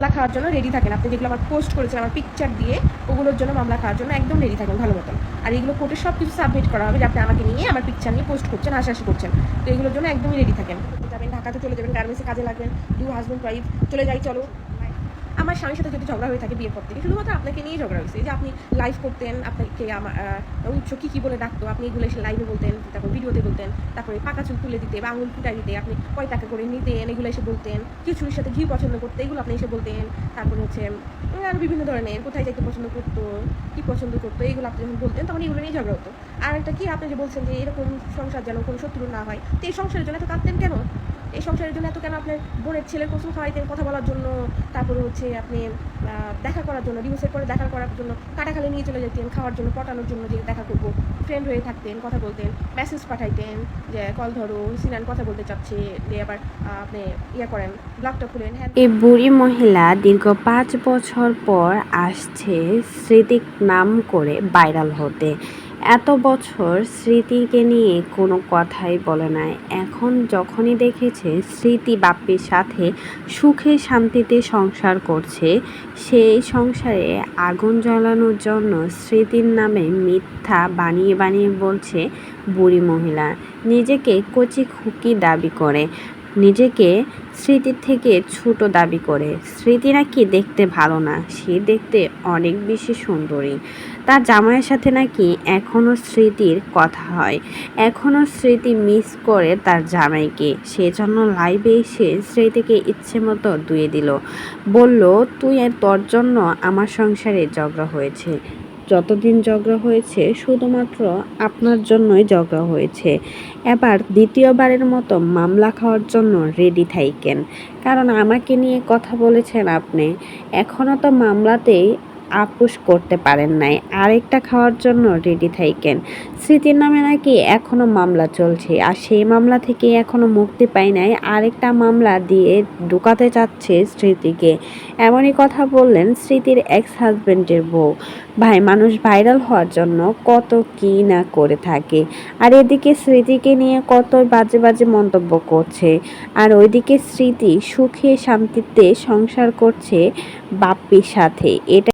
মামলা খাওয়ার জন্য রেডি থাকেন। আপনি যেগুলো আমার পোস্ট করেছেন আমার পিকচার দিয়ে, ওগুলোর জন্য মামলা খাওয়ার জন্য একদম রেডি থাকেন ভালো মতন। আর এগুলো কোর্টে সব কিছু সাবমিট করা হবে যে আপনি আমাকে নিয়ে আমার পিকচার নিয়ে পোস্ট করছেন, হাসাহাসি করছেন। তো এগুলোর জন্য একদমই রেডি থাকেন। যাবেন ঢাকাতে, চলে যাবেন গার্মেন্টসে কাজে লাগবেন, হাজব্যান্ড ওয়াইফ চলে যাই চলো। আমার স্বামীর সাথে যদি ঝগড়া হয়ে থাকে বিয়ের পর থেকে, শুধুমাত্র আপনাকে নিয়ে ঝগড়া হয়েছে। যে আপনি লাইভ করতেন, আপনাকে আমার উৎস কী বলে ডাকতো, আপনি এগুলো এসে লাইভে বলতেন, তারপর ভিডিওতে বলতেন, তারপরে পাকা চুল তুলে দিতে বা আঙুল ফুটাই দিতে আপনি কয় টাকা করে নিতেন, এগুলো এসে বলতেন। খিচুড়ির সাথে ঘি পছন্দ করতে, এগুলো আপনি এসে বলতেন। তারপরে হচ্ছে আর বিভিন্ন ধরনের কোথায় যাইতে পছন্দ করতো, কী পছন্দ করতো, এগুলো আপনি যখন বলতেন তখন এগুলো নিয়ে ঝগড়া হতো। আর একটা কি, আপনি যে বলছেন যে এরকম সংসার যেন কোনো শত্রু না হয়, তো এই সংসারের জন্য এত কাঁদতেন কেন? এই সংসারের জন্য এত কেন আপনার বোনের ছেলের কসম খাওয়াইতেন কথা বলার জন্য? তারপরে হচ্ছে আপনি দেখা করার জন্য, ডিভোর্সের পরে দেখা করার জন্য কাটাখালি নিয়ে চলে যেতেন, খাওয়ার জন্য, পটানোর জন্য, যে দেখা করবো, ফ্রেন্ড হয়ে থাকতেন, কথা বলতেন, মেসেজ পাঠাইতেন যে কল ধরো, সিনান কথা বলতে চাচ্ছে, দিয়ে আবার আপনি করেন, ব্লগটা খুলেন। হ্যাঁ, এই বুড়ি মহিলা দীর্ঘ 5 বছর পর আসছে স্মৃতিক নাম করে ভাইরাল হতে। এত বছর স্মৃতিকে নিয়ে কোনো কথাই বলে নাই। এখন যখনই দেখেছে স্মৃতি বাপ্পির সাথে সুখে শান্তিতে সংসার করছে, সেই সংসারে আগুন জ্বালানোর জন্য স্মৃতির নামে মিথ্যা বানিয়ে বানিয়ে বলছে বুড়ি মহিলা। নিজেকে কচি খুকি দাবি করে, নিজেকে স্মৃতির থেকে ছোট দাবি করে। স্মৃতি নাকি দেখতে ভালো না, সে দেখতে অনেক বেশি সুন্দরী। তার জামাইয়ের সাথে নাকি এখনও স্মৃতির কথা হয়, এখনও স্মৃতি মিস করে তার জামাইকে। সেজন্য লাইভে এসে স্মৃতিকে ইচ্ছে মতো ধুয়ে দিল, বলল তুই তোর জন্য আমার সংসারে ঝগড়া হয়েছে, যতদিন ঝগড়া হয়েছে শুধুমাত্র আপনার জন্যই ঝগড়া হয়েছে। এবার দ্বিতীয়বারের মতো মামলা খাওয়ার জন্য রেডি থাকেন, কারণ আমাকে নিয়ে কথা বলেছেন আপনি, এখনও তো মামলাতেই আপোষ করতে পারেন নাই, আরেকটা খাওয়ার জন্য রেডি থাকেন। স্মৃতির নামে নাকি এখনও মামলা চলছে, আর সেই মামলা থেকে এখনও মুক্তি পায় নাই, আরেকটা মামলা দিয়ে ঢুকাতে চাচ্ছে স্মৃতিকে। এমনই কথা বললেন স্মৃতির এক্স হাজব্যান্ডের বউ। ভাই, মানুষ ভাইরাল হওয়ার জন্য কত কী না করে থাকে, আর এদিকে স্মৃতিকে নিয়ে কত বাজে বাজে মন্তব্য করছে, আর ওইদিকে স্মৃতি সুখে শান্তিতে সংসার করছে বাপ্পির সাথে। এটা